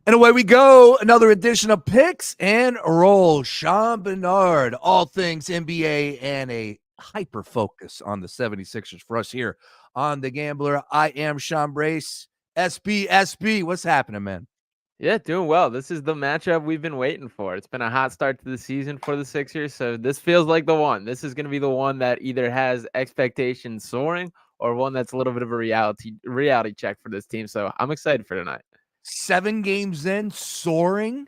And away we go. Another edition of Picks and Roll. Sean Barnard, all things NBA and a hyper focus on the 76ers for us here on The Gambler. I am Sean Brace. SB, what's happening, man? Yeah, doing well. This is the matchup we've been waiting for. It's been a hot start to the season for the Sixers, so this feels like the one. This is going to be the one that either has expectations soaring or one that's a little bit of a reality check for this team. So I'm excited for tonight. 7 games in, soaring.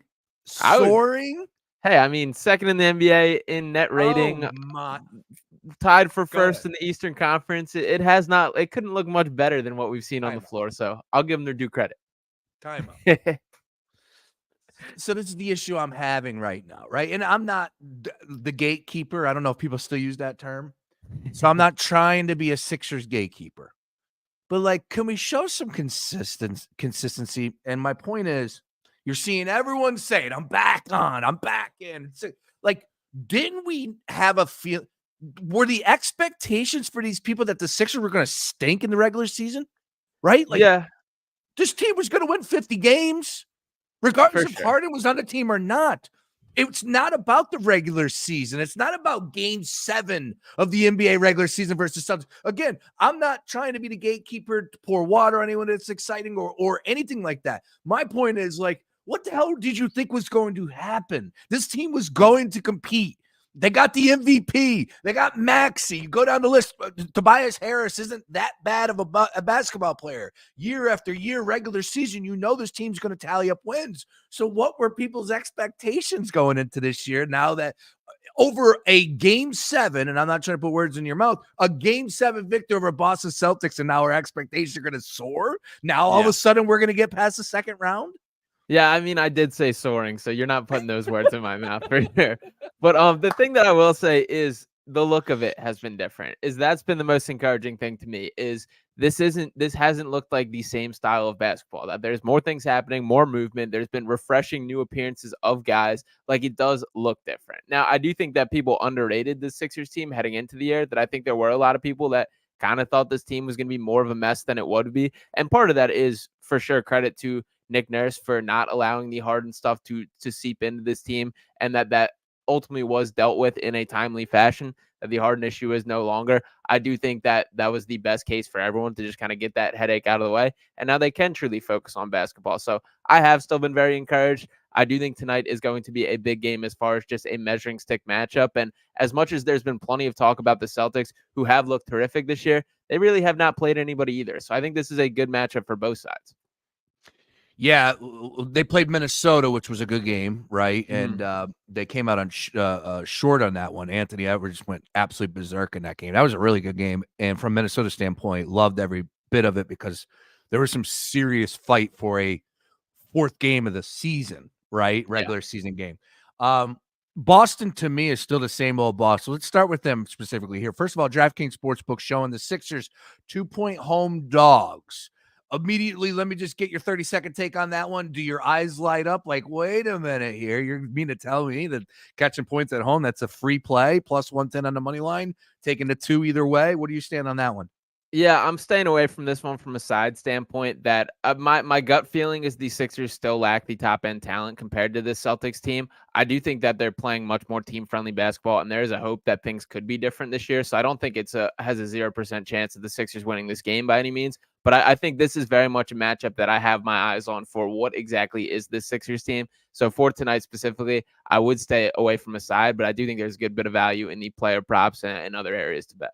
I would, Soaring. hey, I mean, second in the NBA in net Oh, rating, my. tied for Go first ahead. in the Eastern Conference. It has not, it couldn't look much better than what we've seen on the Time out. floor. So I'll give them their due credit. Time out. So this is the issue I'm having right now, right? And I'm not the gatekeeper. I don't know if people still use that term. So I'm not trying to be a Sixers gatekeeper. But like, can we show some consistency? And my point is, you're seeing everyone say it. I'm back on. I'm back in. It's like, didn't we have a feel? Were the expectations for these people that the Sixers were going to stink in the regular season? Right? Like, Yeah, this team was going to win 50 games, for regardless if sure. Harden was on the team or not. It's not about the regular season. It's not about game 7 of the NBA regular season versus Celtics. Again, I'm not trying to be the gatekeeper to pour water on anyone that's exciting or anything like that. My point is, like, what the hell did you think was going to happen? This team was going to compete. They got the MVP. They got Maxey. You go down the list. Tobias Harris isn't that bad of a basketball player. Year after year, regular season, you know this team's going to tally up wins. So what were people's expectations going into this year now that over a game 7, and I'm not trying to put words in your mouth, a game 7 victory over Boston Celtics, and now our expectations are going to soar? Now all of Yeah. a sudden we're going to get past the second round? Yeah, I mean, I did say soaring, so you're not putting those words in my mouth for sure. But the thing that I will say is the look of it has been different. Is that's been the most encouraging thing to me. Is this hasn't looked like the same style of basketball. That there's more things happening, more movement. There's been refreshing new appearances of guys. Like it does look different. Now, I do think that people underrated the Sixers team heading into the year. That I think there were a lot of people that kind of thought this team was going to be more of a mess than it would be, and part of that is for sure credit to Nick Nurse for not allowing the Harden stuff to seep into this team, and that ultimately was dealt with in a timely fashion. That the Harden issue is no longer. I do think that was the best case for everyone to just kind of get that headache out of the way, and now they can truly focus on basketball. So I have still been very encouraged. I do think tonight is going to be a big game as far as just a measuring stick matchup. And as much as there's been plenty of talk about the Celtics, who have looked terrific this year, they really have not played anybody either. So I think this is a good matchup for both sides. Yeah, they played Minnesota, which was a good game, right? Mm-hmm. And they came out on short on that one. Anthony Edwards went absolutely berserk in that game. That was a really good game, and from Minnesota standpoint, loved every bit of it because there was some serious fight for a 4th game of the season, right? Yeah. Regular season game. Boston to me is still the same old Boston. Let's start with them specifically here. First of all, DraftKings Sportsbook showing the Sixers 2-point home dogs. Immediately, let me just get your 30-second take on that one. Do your eyes light up like, wait a minute here? You're mean to tell me that catching points at home, that's a free play, plus 110 on the money line, taking the 2 either way? What do you stand on that one? Yeah, I'm staying away from this one from a side standpoint that my gut feeling is the Sixers still lack the top end talent compared to this Celtics team. I do think that they're playing much more team friendly basketball, and there is a hope that things could be different this year. So I don't think has a 0% chance of the Sixers winning this game by any means. But I think this is very much a matchup that I have my eyes on for what exactly is this Sixers team. So for tonight specifically, I would stay away from a side, but I do think there's a good bit of value in the player props and other areas to bet.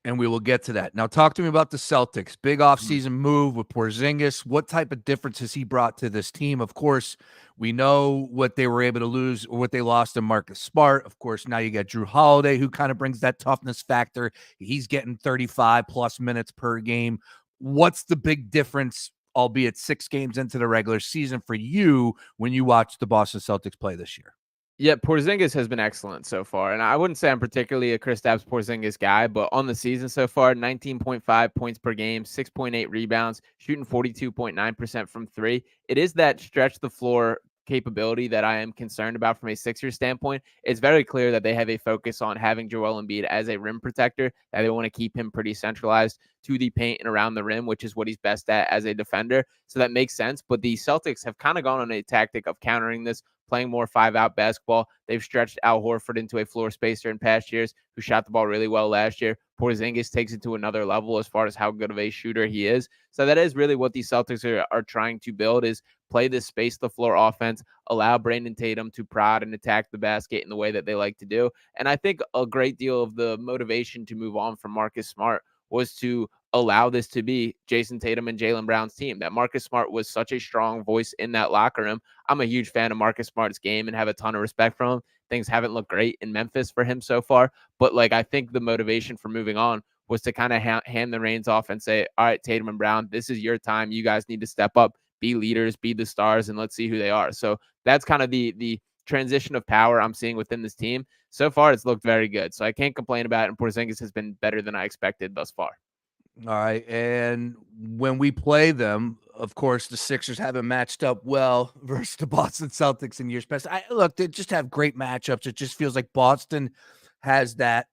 And we will get to that. Now, talk to me about the Celtics. Big offseason move with Porzingis. What type of difference has he brought to this team? Of course, we know what they were able to lose or what they lost in Marcus Smart. Of course, now you got Drew Holiday, who kind of brings that toughness factor. He's getting 35-plus minutes per game. What's the big difference, albeit 6 games into the regular season, for you when you watch the Boston Celtics play this year? Yeah, Porzingis has been excellent so far, and I wouldn't say I'm particularly a Kristaps Porzingis guy, but on the season so far, 19.5 points per game, 6.8 rebounds, shooting 42.9% from 3. It is that stretch the floor capability that I am concerned about from a Sixers standpoint. It's very clear that they have a focus on having Joel Embiid as a rim protector, that they want to keep him pretty centralized to the paint and around the rim, which is what he's best at as a defender. So that makes sense. But the Celtics have kind of gone on a tactic of countering this, playing more 5-out basketball. They've stretched Al Horford into a floor spacer in past years, who shot the ball really well last year. Porzingis takes it to another level as far as how good of a shooter he is. So that is really what the Celtics are trying to build, is play this space the floor offense, allow Brandon Tatum to prod and attack the basket in the way that they like to do. And I think a great deal of the motivation to move on from Marcus Smart was to allow this to be Jason Tatum and Jaylen Brown's team. That Marcus Smart was such a strong voice in that locker room. I'm a huge fan of Marcus Smart's game and have a ton of respect for him. Things haven't looked great in Memphis for him so far, but like, I think the motivation for moving on was to kind of hand the reins off and say, all right, Tatum and Brown, this is your time. You guys need to step up, be leaders, be the stars, and let's see who they are. So that's kind of the transition of power I'm seeing within this team. So far, it's looked very good. So I can't complain about it. And Porzingis has been better than I expected thus far. All right. And when we play them, of course, the Sixers haven't matched up well versus the Boston Celtics in years past. Look, they just have great matchups. It just feels like Boston has that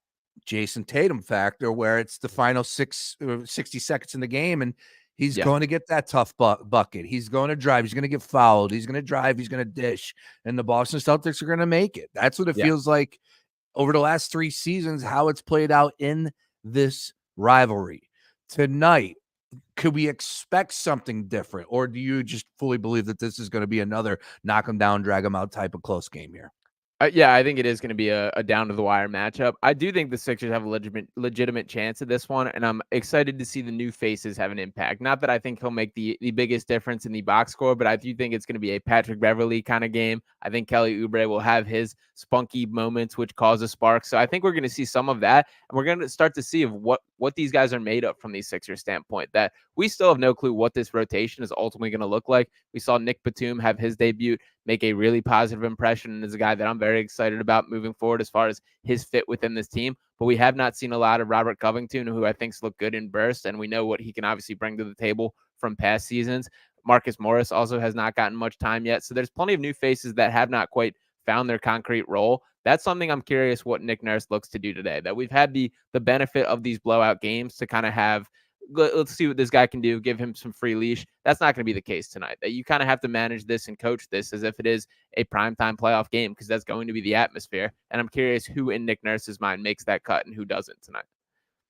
Jason Tatum factor where it's the final 60 seconds in the game, and he's going to get that tough bucket. He's going to drive. He's going to get fouled. He's going to drive. He's going to dish. And the Boston Celtics are going to make it. That's what it feels like over the last 3 seasons, how it's played out in this rivalry. Tonight, could we expect something different, or do you just fully believe that this is going to be another knock them down, drag them out type of close game here? Yeah, I think it is going to be a down to the wire matchup. I do think the Sixers have a legitimate chance at this one, and I'm excited to see the new faces have an impact. Not that I think he'll make the biggest difference in the box score, but I do think it's going to be a Patrick Beverley kind of game. I think Kelly Oubre will have his spunky moments, which cause a spark. So I think we're going to see some of that, and we're going to start to see of what these guys are made of from the Sixers standpoint. That we still have no clue what this rotation is ultimately going to look like. We saw Nick Batum have his debut, make a really positive impression, and is a guy that I'm very excited about moving forward as far as his fit within this team. But we have not seen a lot of Robert Covington, who I think's looked good in bursts, and we know what he can obviously bring to the table from past seasons. Marcus Morris also has not gotten much time yet, so there's plenty of new faces that have not quite found their concrete role. That's something I'm curious what Nick Nurse looks to do today. That we've had the benefit of these blowout games to kind of have, let's see what this guy can do, give him some free leash. That's not going to be the case tonight. That you kind of have to manage this and coach this as if it is a primetime playoff game, because that's going to be the atmosphere. And I'm curious who in Nick Nurse's mind makes that cut and who doesn't tonight.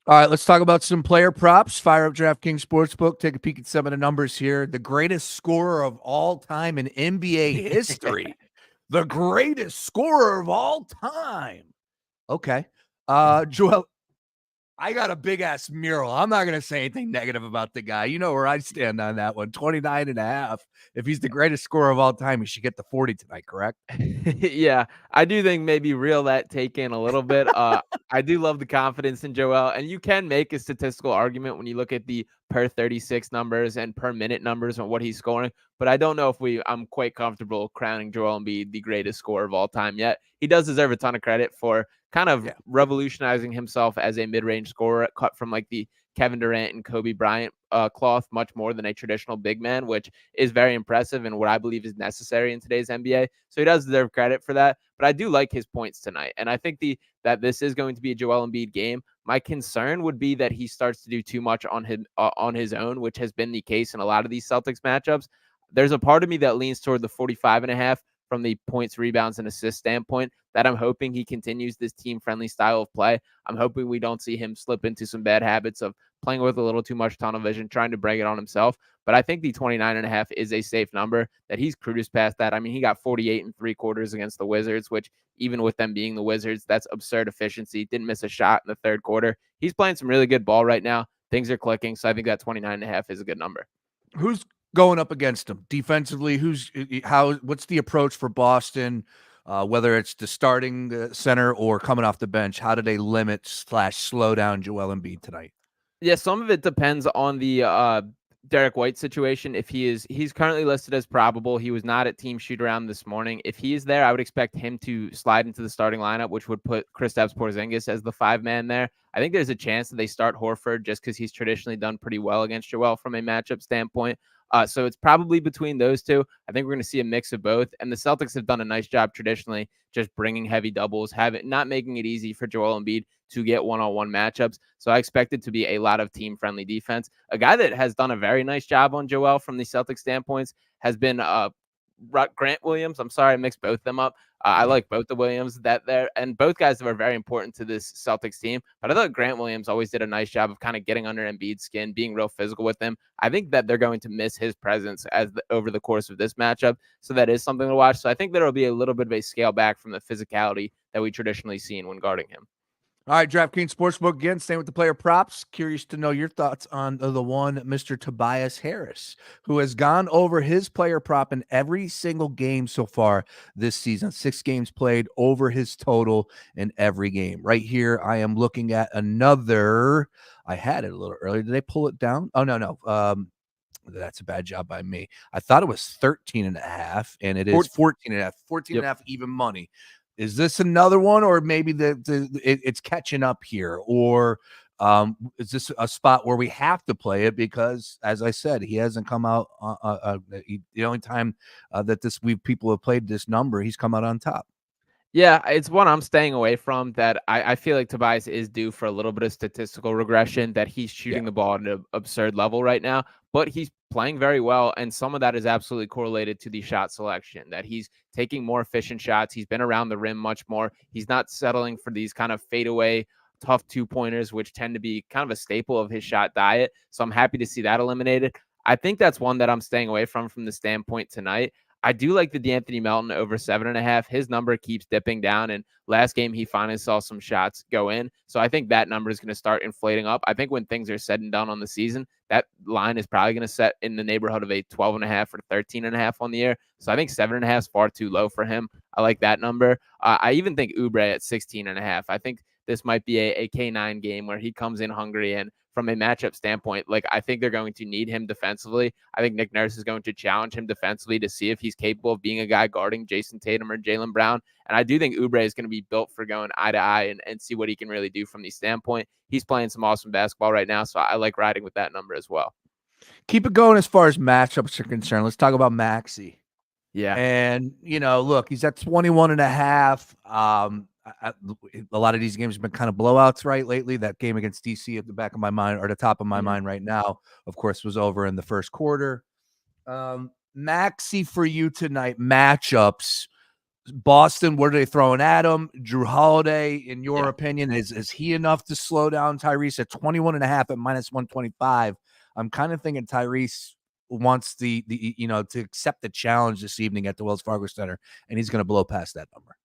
All right, let's talk about some player props. Fire up DraftKings Sportsbook. Take a peek at some of the numbers here. The greatest scorer of all time in NBA history. The greatest scorer of all time. Okay. Joel, I got a big-ass mural. I'm not going to say anything negative about the guy. You know where I stand on that one. 29.5. If he's the greatest scorer of all time, he should get the 40 tonight, correct? Yeah, I do think maybe reel that take in a little bit. I do love the confidence in Joel, and you can make a statistical argument when you look at the per 36 numbers and per minute numbers on what he's scoring. But I don't know if I'm quite comfortable crowning Joel Embiid the greatest scorer of all time yet. He does deserve a ton of credit for kind of revolutionizing himself as a mid-range scorer, cut from like the Kevin Durant and Kobe Bryant cloth much more than a traditional big man, which is very impressive and what I believe is necessary in today's NBA. So he does deserve credit for that. But I do like his points tonight. And I think that this is going to be a Joel Embiid game. My concern would be that he starts to do too much on his own, which has been the case in a lot of these Celtics matchups. There's a part of me that leans toward the 45.5 from the points, rebounds, and assists standpoint, that I'm hoping he continues this team-friendly style of play. I'm hoping we don't see him slip into some bad habits of playing with a little too much tunnel vision, trying to bring it on himself. But I think the 29.5 is a safe number, that he's cruised past that. I mean, he got 48 and 3/4 against the Wizards, which even with them being the Wizards, that's absurd efficiency. Didn't miss a shot in the third quarter. He's playing some really good ball right now. Things are clicking. So I think that 29.5 is a good number. Who's going up against him defensively? What's the approach for Boston? Whether it's the starting center or coming off the bench, how do they limit / slow down Joel Embiid tonight? Yeah, some of it depends on the Derek White situation. If he's currently listed as probable. He was not at team shoot around this morning. If he is there, I would expect him to slide into the starting lineup, which would put Kristaps Porzingis as the 5-man there. I think there's a chance that they start Horford just because he's traditionally done pretty well against Joel from a matchup standpoint. So it's probably between those two. I think we're going to see a mix of both. And the Celtics have done a nice job traditionally just bringing heavy doubles, not making it easy for Joel Embiid to get one-on-one matchups. So I expect it to be a lot of team-friendly defense. A guy that has done a very nice job on Joel from the Celtics standpoints has been Grant Williams. I'm sorry, I mixed both them up. I like both the Williams that there, and both guys are very important to this Celtics team. But I thought Grant Williams always did a nice job of kind of getting under Embiid's skin, being real physical with him. I think that they're going to miss his presence over the course of this matchup. So that is something to watch. So I think there will be a little bit of a scale back from the physicality that we traditionally seen when guarding him. All right, DraftKings Sportsbook again, staying with the player props. Curious to know your thoughts on the one Mr. Tobias Harris, who has gone over his player prop in every single game so far this season. 6 games played, over his total in every game. Right here, I am looking at another. I had it a little earlier. Did they pull it down? Oh, no. That's a bad job by me. I thought it was 13.5, and it is 14.5. 14.5 even money. Is this another one, or maybe it's catching up here, or is this a spot where we have to play it because, as I said, he hasn't come out. The only time that people have played this number, he's come out on top. Yeah, it's one I'm staying away from. That I feel like Tobias is due for a little bit of statistical regression, that he's shooting the ball at an absurd level right now, but he's playing very well. And some of that is absolutely correlated to the shot selection, that he's taking more efficient shots. He's been around the rim much more. He's not settling for these kind of fadeaway, tough 2-pointers, which tend to be kind of a staple of his shot diet. So I'm happy to see that eliminated. I think that's one that I'm staying away from the standpoint tonight. I do like the D'Anthony Melton over 7.5. His number keeps dipping down, and last game he finally saw some shots go in. So I think that number is going to start inflating up. I think when things are said and done on the season, that line is probably going to set in the neighborhood of a 12.5 or 13.5 on the year. So I think 7.5 is far too low for him. I like that number. I even think Oubre at 16.5. I think this might be a K9 game where he comes in hungry, and from a matchup standpoint, like, I think they're going to need him defensively. I think Nick Nurse is going to challenge him defensively to see if he's capable of being a guy guarding Jason Tatum or Jaylen Brown. And I do think Oubre is going to be built for going eye to eye and see what he can really do from the standpoint. He's playing some awesome basketball right now, so I like riding with that number as well. Keep it going as far as matchups are concerned. Let's talk about Maxey. Yeah. And, look, he's at 21.5. A lot of these games have been kind of blowouts, right? Lately, that game against DC at the back of my mind, or the top of my mind right now, of course, was over in the first quarter. Maxey for you tonight, matchups. Boston, what are they throwing at him? Drew Holiday, in your opinion, is he enough to slow down Tyrese at 21.5 at -125? I'm kind of thinking Tyrese wants to accept the challenge this evening at the Wells Fargo Center, and he's going to blow past that number.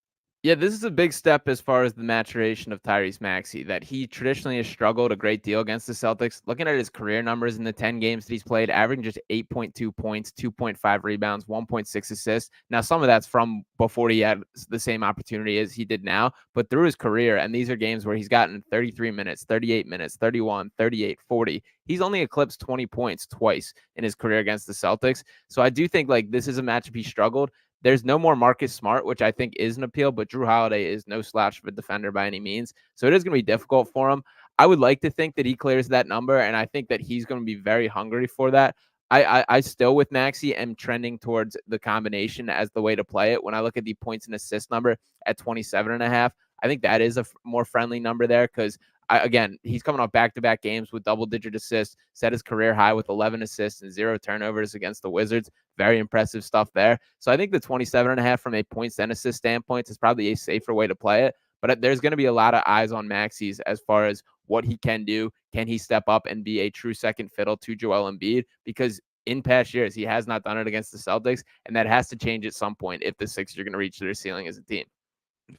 Yeah, this is a big step as far as the maturation of Tyrese Maxey, that he traditionally has struggled a great deal against the Celtics. Looking at his career numbers in the 10 games that he's played, averaging just 8.2 points, 2.5 rebounds, 1.6 assists. Now, some of that's from before he had the same opportunity as he did now, but through his career, and these are games where he's gotten 33 minutes, 38 minutes, 31, 38, 40. He's only eclipsed 20 points twice in his career against the Celtics. So I do think, like, this is a matchup he struggled. There's no more Marcus Smart, which I think is an appeal, but Drew Holiday is no slouch of a defender by any means. So it is going to be difficult for him. I would like to think that he clears that number, and I think that he's going to be very hungry for that. I still, with Maxey, am trending towards the combination as the way to play it. When I look at the points and assist number at 27.5, I think that is a more friendly number there, because again, he's coming off back-to-back games with double-digit assists, set his career high with 11 assists and 0 turnovers against the Wizards. Very impressive stuff there. So I think the 27.5 from a points and assist standpoint is probably a safer way to play it. But there's going to be a lot of eyes on Maxey's as far as what he can do. Can he step up and be a true second fiddle to Joel Embiid? Because in past years, he has not done it against the Celtics, and that has to change at some point if the Sixers are going to reach their ceiling as a team.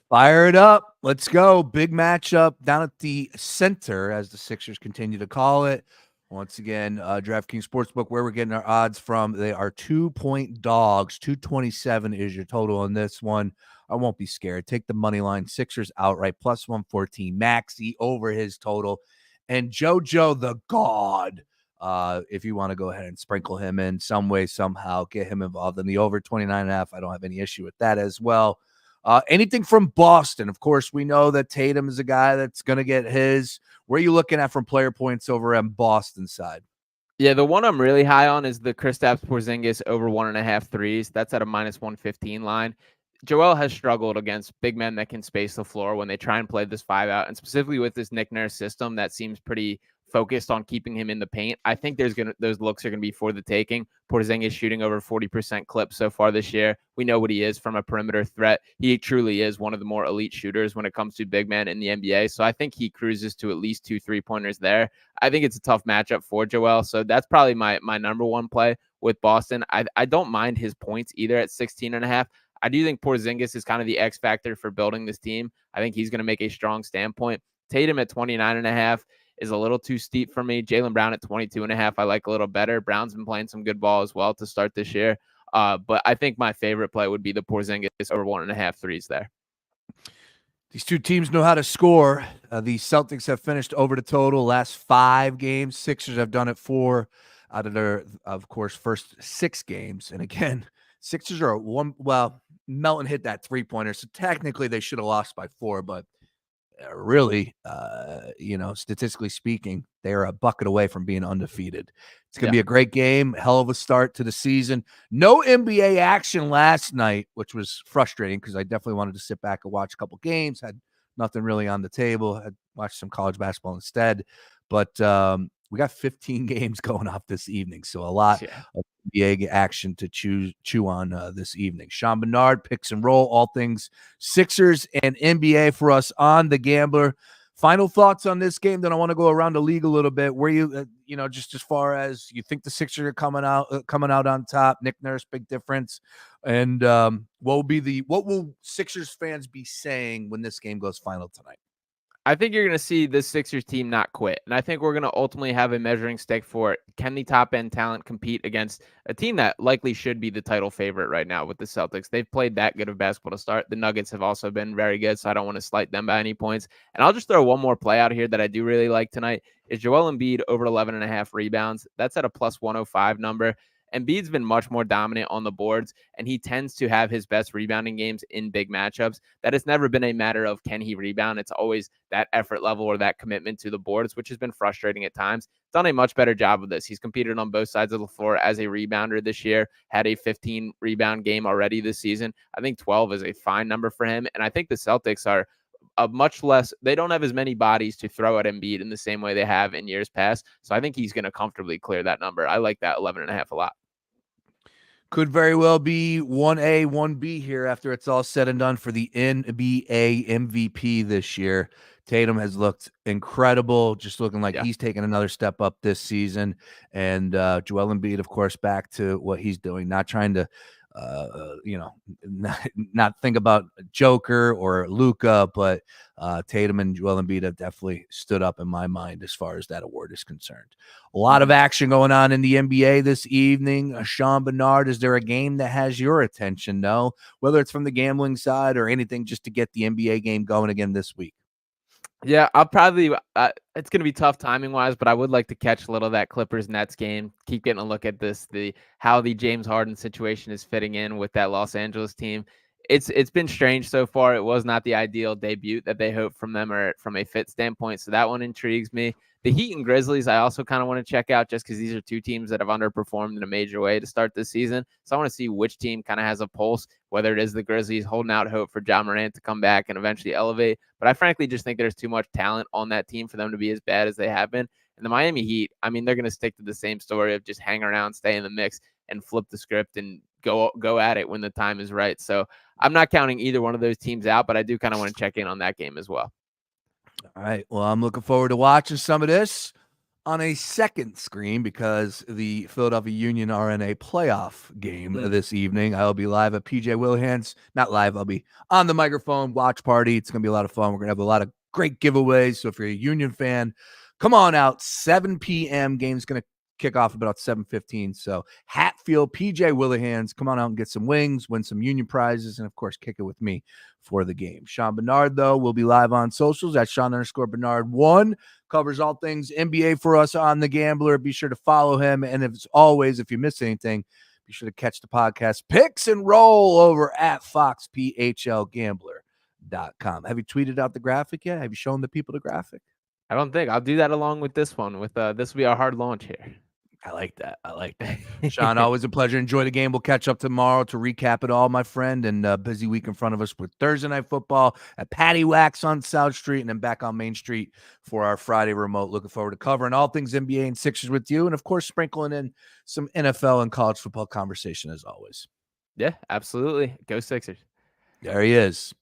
Fire it up. Let's go. Big matchup down at the center, as the Sixers continue to call it. Once again, DraftKings Sportsbook, where we're getting our odds from, they are 2-point dogs. 227 is your total on this one. I won't be scared. Take the money line. Sixers outright, +114. Maxey over his total. And JoJo the God, if you want to go ahead and sprinkle him in some way, somehow, get him involved in the over 29.5. I don't have any issue with that as well. Anything from Boston? Of course, we know that Tatum is a guy that's going to get his. Where are you looking at from player points over on Boston side? Yeah, the one I'm really high on is the Kristaps Porzingis over 1.5 threes. That's at a -115 line. Joel has struggled against big men that can space the floor when they try and play this 5 out, and specifically with this Nick Nurse system that seems pretty focused on keeping him in the paint. I think those looks are gonna be for the taking. Porzingis shooting over 40% clip so far this year. We know what he is from a perimeter threat. He truly is one of the more elite shooters when it comes to big men in the NBA. So I think he cruises to at least 2 3-pointers there. I think it's a tough matchup for Joel. So that's probably my number one play with Boston. I don't mind his points either at 16.5. I do think Porzingis is kind of the X factor for building this team. I think he's going to make a strong standpoint. Tatum at 29.5 is a little too steep for me. Jaylen Brown at 22.5, I like a little better. Brown's been playing some good ball as well to start this year. But I think my favorite play would be the Porzingis over 1.5 threes there. These two teams know how to score. The Celtics have finished over the total last 5 games. Sixers have done it 4 out of their, of course, first 6 games. And again, Sixers are Melton hit that 3-pointer, so technically they should have lost by 4, but really, statistically speaking, they are a bucket away from being undefeated. It's going to be a great game, hell of a start to the season. No NBA action last night, which was frustrating because I definitely wanted to sit back and watch a couple games. Had nothing really on the table. Had watched some college basketball instead. But we got 15 games going off this evening, so a lot of NBA action to chew on this evening. Sean Barnard, picks and roll, all things Sixers and NBA for us on The Gambler. Final thoughts on this game. Then I want to go around the league a little bit. Where you, just as far as you think the Sixers are coming out on top. Nick Nurse, big difference. And what will Sixers fans be saying when this game goes final tonight? I think you're going to see this Sixers team not quit. And I think we're going to ultimately have a measuring stick for it. Can the top end talent compete against a team that likely should be the title favorite right now with the Celtics? They've played that good of basketball to start. The Nuggets have also been very good, so I don't want to slight them by any points. And I'll just throw one more play out here that I do really like tonight is Joel Embiid over 11.5 rebounds. That's at a plus 105 number. Embiid's been much more dominant on the boards, and he tends to have his best rebounding games in big matchups. That has never been a matter of can he rebound. It's always that effort level or that commitment to the boards, which has been frustrating at times. Done a much better job of this. He's competed on both sides of the floor as a rebounder this year, had a 15 rebound game already this season. I think 12 is a fine number for him, and I think the Celtics are they don't have as many bodies to throw at Embiid in the same way they have in years past. So I think he's going to comfortably clear that number. I like that 11.5 a lot. Could very well be 1A, 1B here after it's all said and done for the NBA MVP this year. Tatum has looked incredible, just looking like he's taken another step up this season. And Joel Embiid, of course, back to what he's doing, not trying to not think about Joker or Luka, but Tatum and Joel Embiid have definitely stood up in my mind as far as that award is concerned. A lot of action going on in the NBA this evening. Sean Barnard, is there a game that has your attention, though, whether it's from the gambling side or anything just to get the NBA game going again this week? Yeah, I'll probably it's going to be tough timing wise, but I would like to catch a little of that Clippers Nets game. Keep getting a look at how the James Harden situation is fitting in with that Los Angeles team. It's been strange so far. It was not the ideal debut that they hoped from them or from a fit standpoint. So that one intrigues me. The Heat and Grizzlies, I also kind of want to check out just because these are two teams that have underperformed in a major way to start this season. So I want to see which team kind of has a pulse, whether it is the Grizzlies holding out hope for Ja Morant to come back and eventually elevate. But I frankly just think there's too much talent on that team for them to be as bad as they have been. And the Miami Heat, I mean, they're going to stick to the same story of just hang around, stay in the mix, and flip the script and go at it when the time is right. So I'm not counting either one of those teams out, but I do kind of want to check in on that game as well. All right. Well, I'm looking forward to watching some of this on a second screen because the Philadelphia Union RNA playoff game this evening. I'll be live at PJ Willihan's. Not live. I'll be on the microphone, watch party. It's going to be a lot of fun. We're going to have a lot of great giveaways. So if you're a Union fan, come on out. 7 p.m. Game's going to kick off about 7:15. So Hatfield, PJ Willihan's, come on out and get some wings, win some Union prizes, and of course, kick it with me for the game. Sean Barnard, though, will be live on socials at Sean_Barnard1. Covers all things NBA for us on The Gambler. Be sure to follow him. And as always, if you miss anything, be sure to catch the podcast Picks and Roll over at FoxPHLGambler.com. Have you tweeted out the graphic yet? Have you shown the people the graphic? I don't think. I'll do that along with this one. This will be our hard launch here. I like that. I like that. Sean, always a pleasure. Enjoy the game. We'll catch up tomorrow to recap it all, my friend. And busy week in front of us with Thursday Night Football at Patty Wax on South Street and then back on Main Street for our Friday remote. Looking forward to covering all things NBA and Sixers with you. And, of course, sprinkling in some NFL and college football conversation as always. Yeah, absolutely. Go Sixers. There he is.